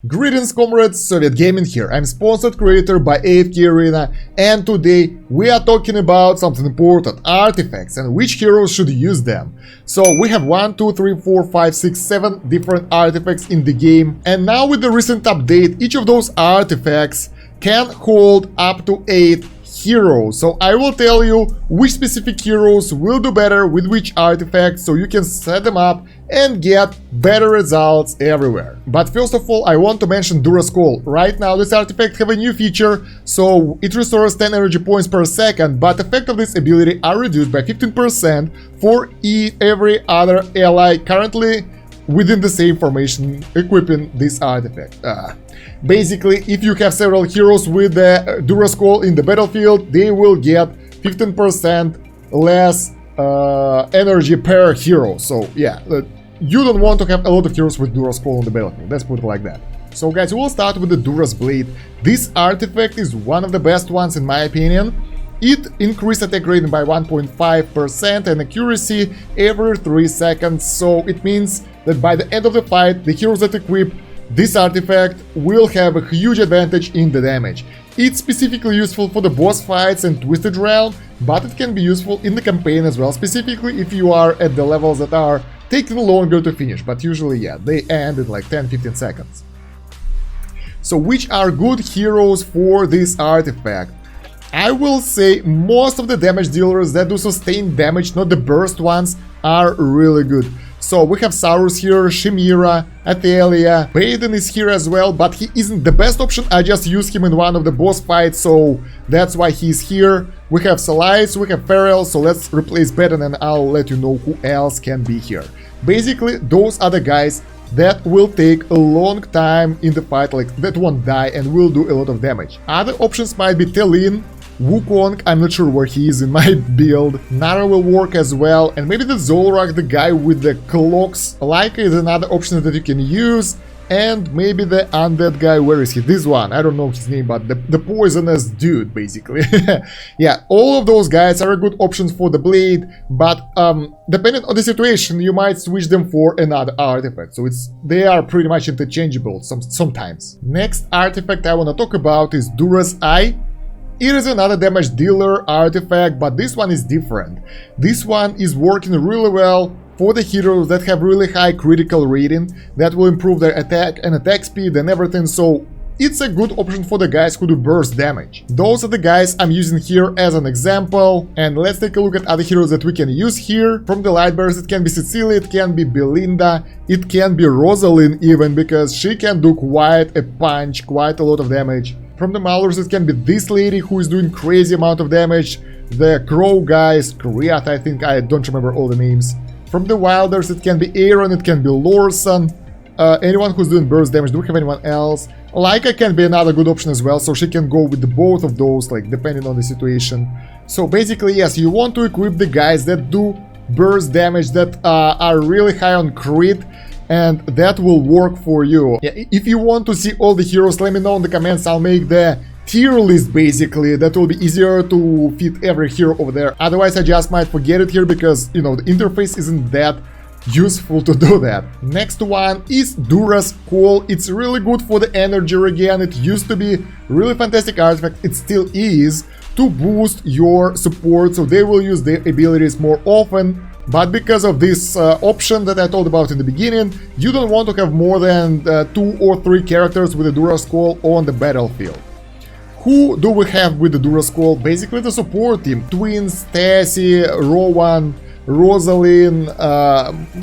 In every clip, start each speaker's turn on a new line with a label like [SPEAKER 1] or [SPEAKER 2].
[SPEAKER 1] Greetings comrades, Soviet Gaming here. I'm sponsored creator by AFK Arena, and today we are talking about something important, artifacts and which heroes should use them. So we have 1, 2, 3, 4, 5, 6, 7 different artifacts in the game, and now with the recent update each of those artifacts can hold up to 8 heroes. So I will tell you which specific heroes will do better with which artifacts, so you can set them up and get better results everywhere. But first of all, I want to mention Dura's Call. Right now this artifact have a new feature, so it restores 10 energy points per second, but effect of this ability are reduced by 15% for every other ally currently within the same formation equipping this artifact. Basically, if you have several heroes with the Dura's Call in the battlefield, they will get 15% less energy per hero. So yeah, you don't want to have a lot of heroes with Dura's Call on the battlefield, let's put it like that. So guys, we'll start with the Dura's Blade. This artifact is one of the best ones in my opinion. It increased attack rating by 1.5% and accuracy every 3 seconds, so it means that by the end of the fight, the heroes that equip this artifact will have a huge advantage in the damage. It's specifically useful for the boss fights and Twisted Realm, but it can be useful in the campaign as well, specifically if you are at the levels that are taking longer to finish, but usually, yeah, they end in like 10-15 seconds. So which are good heroes for this artifact? I will say most of the damage dealers that do sustained damage, not the burst ones, are really good. So we have Saurus here, Chimera, Athalia, Bugden is here as well, but he isn't the best option. I just used him in one of the boss fights, so that's why he's here. We have Silencyde, we have Feral, so let's replace Bugden and I'll let you know who else can be here. Basically, those are the guys that will take a long time in the fight, like that won't die and will do a lot of damage. Other options might be Telin, Wukong, I'm not sure where he is in my build. Nara will work as well, and maybe the Zolrak, the guy with the clocks. Laika is another option that you can use, and maybe the undead guy, where is he? This one, I don't know his name, but the poisonous dude, basically. Yeah, all of those guys are good options for the blade, but depending on the situation, you might switch them for another artifact, so they are pretty much interchangeable sometimes. Next artifact I want to talk about is Dura's Eye. It is another damage dealer artifact, but this one is different. This one is working really well for the heroes that have really high critical rating, that will improve their attack and attack speed and everything, so it's a good option for the guys who do burst damage. Those are the guys I'm using here as an example, and let's take a look at other heroes that we can use here. From the light bearers it can be Cecilia, it can be Belinda, it can be Rosalind even, because she can do quite a punch, quite a lot of damage. From the Maulers it can be this lady who is doing crazy amount of damage, the Crow guys, Kriat, I think, I don't remember all the names. From the Wilders it can be Aaron, it can be Lorson, anyone who's doing burst damage. Do we have anyone else? Laika can be another good option as well, so she can go with both of those, like depending on the situation. So basically, yes, you want to equip the guys that do burst damage, that are really high on crit, and that will work for you. Yeah, if you want to see all the heroes, let me know in the comments. I'll make the tier list basically, that will be easier to fit every hero over there. Otherwise I just might forget it here because, you know, the interface isn't that useful to do that. Next one is Dura's Call. It's really good for the energy regen. It used to be really fantastic artifact, it still is, to boost your support, so they will use their abilities more often. But because of this option that I told about in the beginning, you don't want to have more than 2 or 3 characters with the Dura's Call on the battlefield. Who do we have with the Dura's Call? Basically the support team. Twins, Stacy, Rowan, Rosalind,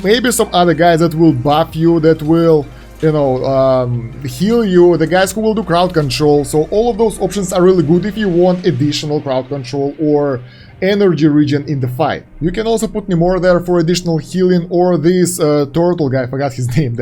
[SPEAKER 1] maybe some other guys that will buff you, that will, you know, heal you, the guys who will do crowd control. So all of those options are really good if you want additional crowd control or energy regen in the fight. You can also put Nemora there for additional healing, or this turtle guy, I forgot his name,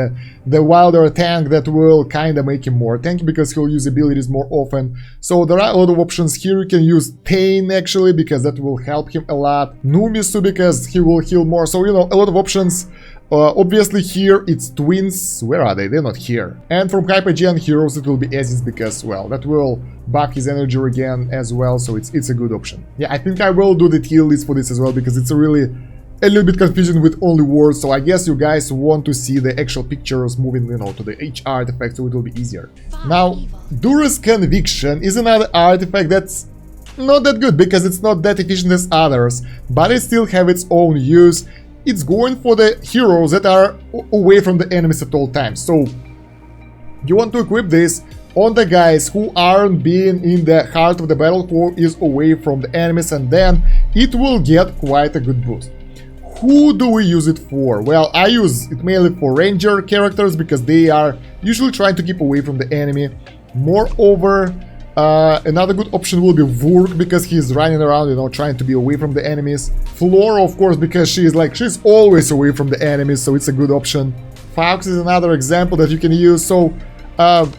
[SPEAKER 1] the wilder tank that will kinda make him more tanky because he'll use abilities more often. So there are a lot of options here. You can use Tain actually, because that will help him a lot. Numisu, because he will heal more. So, you know, a lot of options. Obviously here it's Twins, where are they? They're not here. And from Hypergean heroes it will be Aziz, because, well, that will buff his energy again as well, so it's a good option. Yeah, I think I will do the tier list for this as well, because it's a really a little bit confusing with only words, so I guess you guys want to see the actual pictures moving, you know, to the each artifact, so it will be easier. Now, Dura's Conviction is another artifact that's not that good because it's not that efficient as others, but it still have its own use. It's going for the heroes that are away from the enemies at all times. So you want to equip this on the guys who aren't being in the heart of the battle, who is away from the enemies, and then it will get quite a good boost. Who do we use it for? Well, I use it mainly for ranger characters because they are usually trying to keep away from the enemy. Moreover, another good option will be Vurk because he's running around, you know, trying to be away from the enemies. Flora, of course, because she's always away from the enemies, so it's a good option. Fox is another example that you can use. So,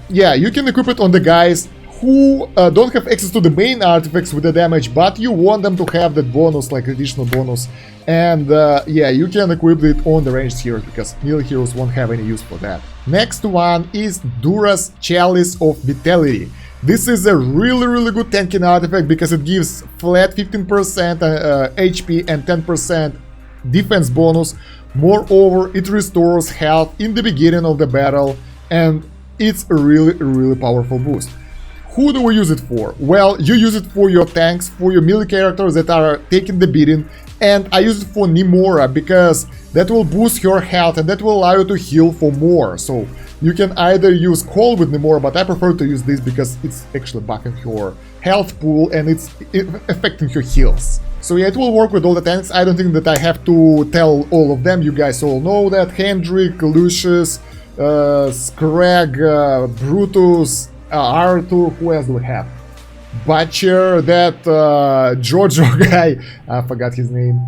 [SPEAKER 1] yeah, you can equip it on the guys who don't have access to the main artifacts with the damage, but you want them to have that bonus, like additional bonus. And yeah, you can equip it on the ranged heroes because melee heroes won't have any use for that. Next one is Dura's Chalice of Vitality. This is a really good tanking artifact because it gives flat 15% HP and 10% defense bonus. Moreover, it restores health in the beginning of the battle, and it's a really powerful boost. Who do we use it for? Well, you use it for your tanks, for your melee characters that are taking the beating, and I use it for Nemora because that will boost your health and that will allow you to heal for more. So you can either use Call with Nemora, but I prefer to use this because it's actually buffing your health pool and it's affecting your heals. So yeah, it will work with all the tanks. I don't think that I have to tell all of them. You guys all know that. Hendrik, Lucius, Scrag, Brutus, Arthur, who else do we have? Butcher, that Jojo guy, I forgot his name.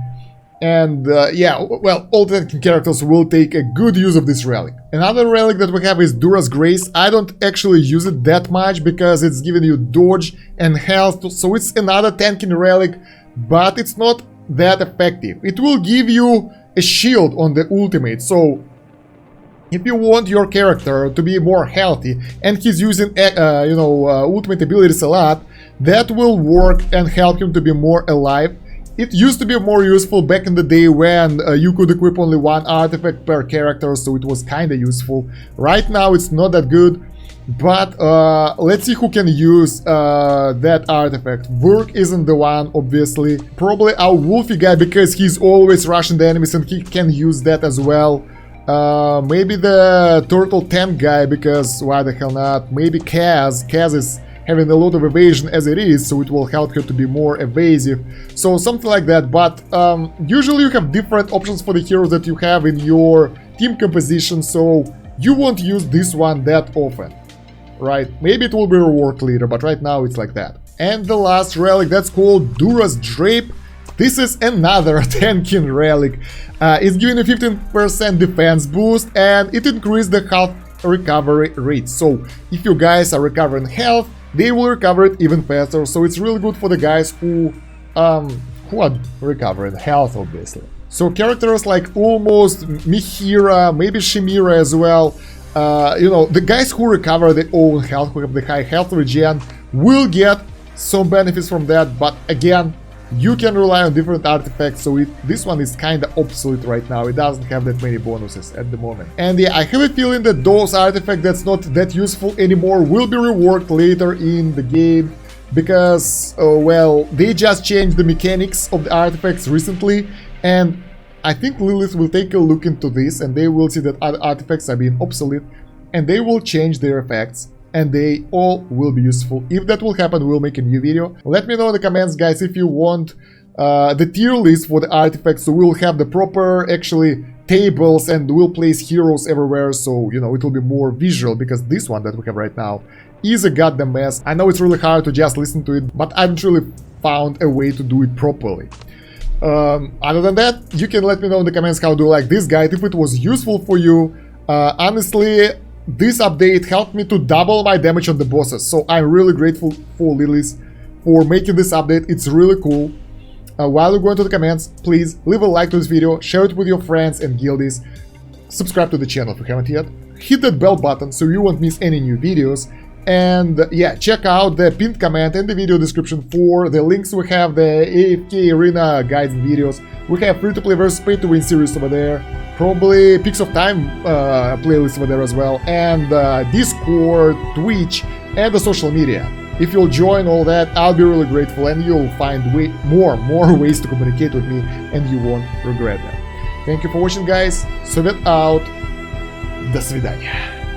[SPEAKER 1] And yeah, well, all the tanking characters will take a good use of this relic. Another relic that we have is Dura's Grace. I don't actually use it that much because it's giving you dodge and health, so it's another tanking relic, but it's not that effective. It will give you a shield on the ultimate, so if you want your character to be more healthy and he's using, you know, ultimate abilities a lot, that will work and help him to be more alive. It used to be more useful back in the day when you could equip only one artifact per character, so it was kinda useful. Right now it's not that good, but let's see who can use that artifact. Vurk isn't the one, obviously. Probably our Wolfie guy because he's always rushing the enemies and he can use that as well. Maybe the Turtle Tank guy because why the hell not? Maybe Kaz. Kaz is having a lot of evasion as it is, so it will help her to be more evasive. So something like that, but usually you have different options for the heroes that you have in your team composition, so you won't use this one that often, right? Maybe it will be reworked later, but right now it's like that. And the last relic, that's called Dura's Drape. This is another tanking relic. It's giving a 15% defense boost and it increases the health recovery rate. So if you guys are recovering health, they will recover it even faster. So it's really good for the guys who are recovering health, obviously. So characters like almost Mihira, maybe Shimira as well. You know, the guys who recover their own health, who have the high health regen, will get some benefits from that. But again, you can rely on different artifacts, so this one is kinda obsolete right now. It doesn't have that many bonuses at the moment. And yeah, I have a feeling that those artifacts that's not that useful anymore will be reworked later in the game because, well, they just changed the mechanics of the artifacts recently, and I think Lilith will take a look into this and they will see that other artifacts are being obsolete and they will change their effects. And they all will be useful. If that will happen, we'll make a new video. Let me know in the comments, guys, if you want the tier list for the artifacts, so we'll have the proper, actually, tables and we'll place heroes everywhere, so, you know, it will be more visual, because this one that we have right now is a goddamn mess. I know it's really hard to just listen to it, but I haven't really found a way to do it properly. Other than that, you can let me know in the comments how do you like this guide, if it was useful for you. Honestly, this update helped me to double my damage on the bosses, so I'm really grateful for Lilith for making this update. It's really cool. While you go into the comments, please leave a like to this video, share it with your friends and guildies, subscribe to the channel if you haven't yet, hit that bell button so you won't miss any new videos, And yeah, check out the pinned comment in the video description for the links. We have the AFK Arena guides and videos. We have free-to-play versus pay-to-win series over there. Probably Peaks of Time playlist over there as well. And Discord, Twitch, and the social media. If you'll join all that, I'll be really grateful, and you'll find more ways to communicate with me, and you won't regret that. Thank you for watching, guys. Soviet out. До свидания.